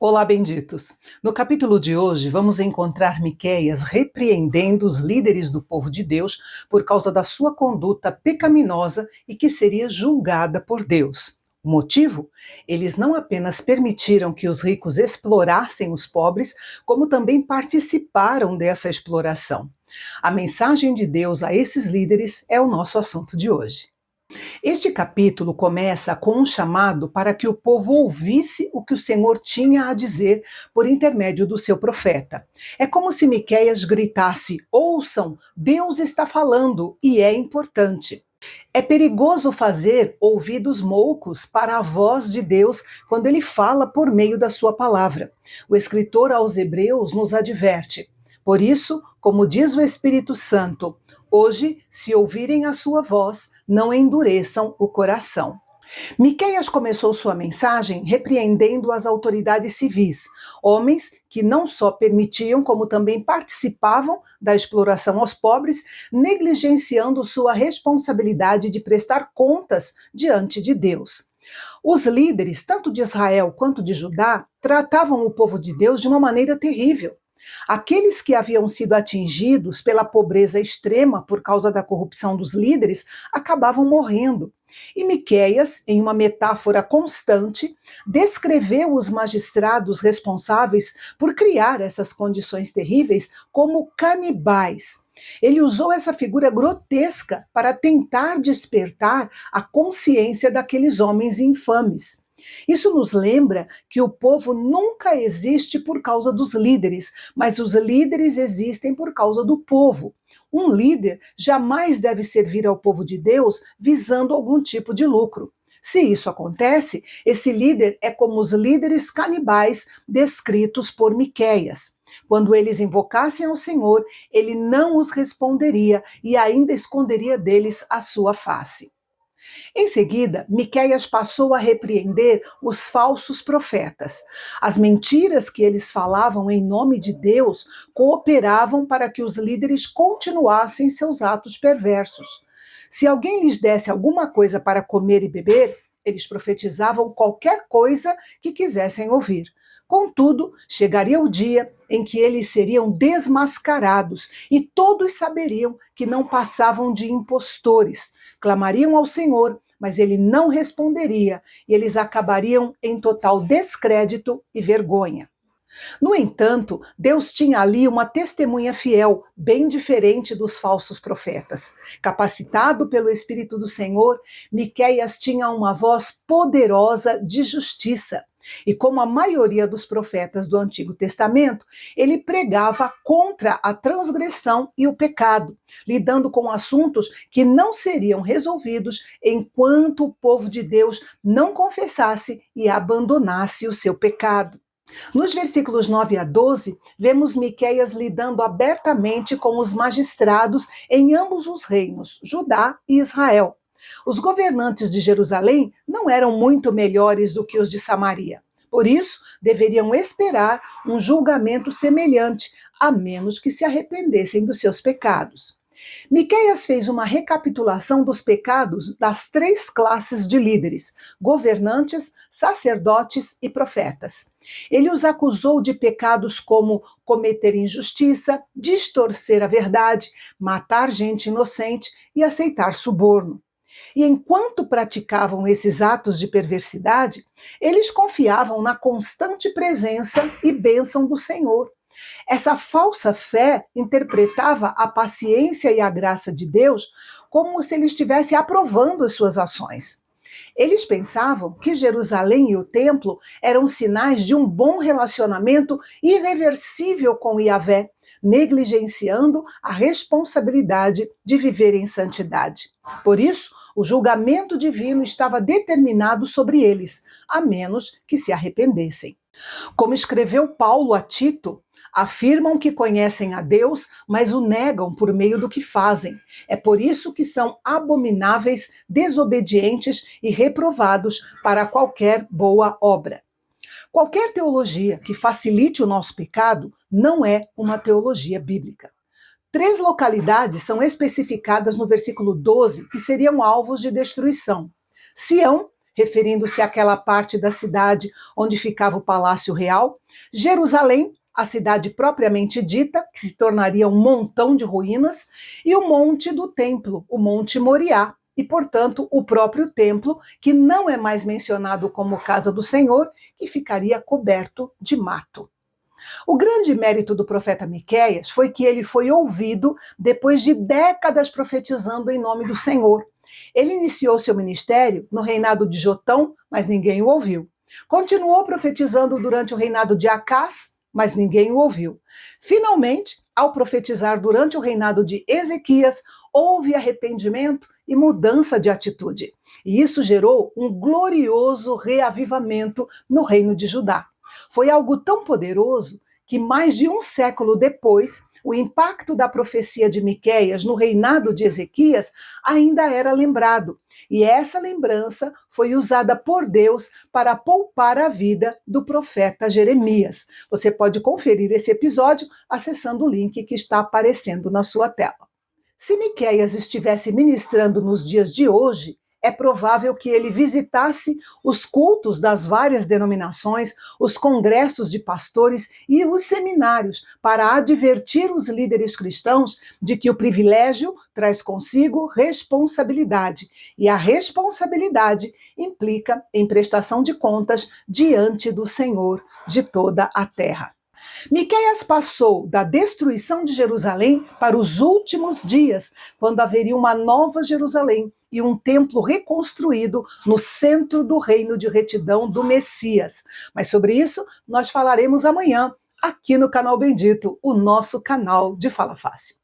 Olá, benditos! No capítulo de hoje, vamos encontrar Miqueias repreendendo os líderes do povo de Deus por causa da sua conduta pecaminosa e que seria julgada por Deus. O motivo? Eles não apenas permitiram que os ricos explorassem os pobres, como também participaram dessa exploração. A mensagem de Deus a esses líderes é o nosso assunto de hoje. Este capítulo começa com um chamado para que o povo ouvisse o que o Senhor tinha a dizer por intermédio do seu profeta. É como se Miqueias gritasse: ouçam, Deus está falando e é importante. É perigoso fazer ouvidos moucos para a voz de Deus quando ele fala por meio da sua palavra. O escritor aos Hebreus nos adverte: por isso, como diz o Espírito Santo, hoje, se ouvirem a sua voz, não endureçam o coração. Miqueias começou sua mensagem repreendendo as autoridades civis, homens que não só permitiam, como também participavam da exploração aos pobres, negligenciando sua responsabilidade de prestar contas diante de Deus. Os líderes, tanto de Israel quanto de Judá, tratavam o povo de Deus de uma maneira terrível. Aqueles que haviam sido atingidos pela pobreza extrema por causa da corrupção dos líderes acabavam morrendo. E Miqueias, em uma metáfora constante, descreveu os magistrados responsáveis por criar essas condições terríveis como canibais. Ele usou essa figura grotesca para tentar despertar a consciência daqueles homens infames. Isso nos lembra que o povo nunca existe por causa dos líderes, mas os líderes existem por causa do povo. Um líder jamais deve servir ao povo de Deus visando algum tipo de lucro. Se isso acontece, esse líder é como os líderes canibais descritos por Miqueias. Quando eles invocassem ao Senhor, ele não os responderia e ainda esconderia deles a sua face. Em seguida, Miqueias passou a repreender os falsos profetas. As mentiras que eles falavam em nome de Deus cooperavam para que os líderes continuassem seus atos perversos. Se alguém lhes desse alguma coisa para comer e beber, eles profetizavam qualquer coisa que quisessem ouvir. Contudo, chegaria o dia em que eles seriam desmascarados e todos saberiam que não passavam de impostores. Clamariam ao Senhor, mas ele não responderia e eles acabariam em total descrédito e vergonha. No entanto, Deus tinha ali uma testemunha fiel, bem diferente dos falsos profetas. Capacitado pelo Espírito do Senhor, Miqueias tinha uma voz poderosa de justiça. E como a maioria dos profetas do Antigo Testamento, ele pregava contra a transgressão e o pecado, lidando com assuntos que não seriam resolvidos enquanto o povo de Deus não confessasse e abandonasse o seu pecado. Nos versículos 9 a 12, vemos Miqueias lidando abertamente com os magistrados em ambos os reinos, Judá e Israel. Os governantes de Jerusalém não eram muito melhores do que os de Samaria. Por isso, deveriam esperar um julgamento semelhante, a menos que se arrependessem dos seus pecados. Miqueias fez uma recapitulação dos pecados das três classes de líderes: governantes, sacerdotes e profetas. Ele os acusou de pecados como cometer injustiça, distorcer a verdade, matar gente inocente e aceitar suborno. E enquanto praticavam esses atos de perversidade, eles confiavam na constante presença e bênção do Senhor. Essa falsa fé interpretava a paciência e a graça de Deus como se ele estivesse aprovando as suas ações. Eles pensavam que Jerusalém e o templo eram sinais de um bom relacionamento irreversível com Yahvé, negligenciando a responsabilidade de viver em santidade. Por isso, o julgamento divino estava determinado sobre eles, a menos que se arrependessem. Como escreveu Paulo a Tito, afirmam que conhecem a Deus, mas o negam por meio do que fazem. É por isso que são abomináveis, desobedientes e reprovados para qualquer boa obra. Qualquer teologia que facilite o nosso pecado não é uma teologia bíblica. 3 localidades são especificadas no versículo 12 que seriam alvos de destruição: Sião, referindo-se àquela parte da cidade onde ficava o Palácio Real. Jerusalém, a cidade propriamente dita, que se tornaria um montão de ruínas, e o Monte do Templo, o Monte Moriá, e, portanto, o próprio templo, que não é mais mencionado como casa do Senhor, que ficaria coberto de mato. O grande mérito do profeta Miqueias foi que ele foi ouvido depois de décadas profetizando em nome do Senhor. Ele iniciou seu ministério no reinado de Jotão, mas ninguém o ouviu. Continuou profetizando durante o reinado de Acás, mas ninguém o ouviu. Finalmente, ao profetizar durante o reinado de Ezequias, houve arrependimento e mudança de atitude. E isso gerou um glorioso reavivamento no reino de Judá. Foi algo tão poderoso que mais de um século depois, o impacto da profecia de Miqueias no reinado de Ezequias ainda era lembrado. E essa lembrança foi usada por Deus para poupar a vida do profeta Jeremias. Você pode conferir esse episódio acessando o link que está aparecendo na sua tela. Se Miqueias estivesse ministrando nos dias de hoje, é provável que ele visitasse os cultos das várias denominações, os congressos de pastores e os seminários para advertir os líderes cristãos de que o privilégio traz consigo responsabilidade, e a responsabilidade implica em prestação de contas diante do Senhor de toda a terra. Miqueias passou da destruição de Jerusalém para os últimos dias, quando haveria uma nova Jerusalém e um templo reconstruído no centro do reino de retidão do Messias. Mas sobre isso nós falaremos amanhã, aqui no Canal Bendito, o nosso canal de Fala Fácil.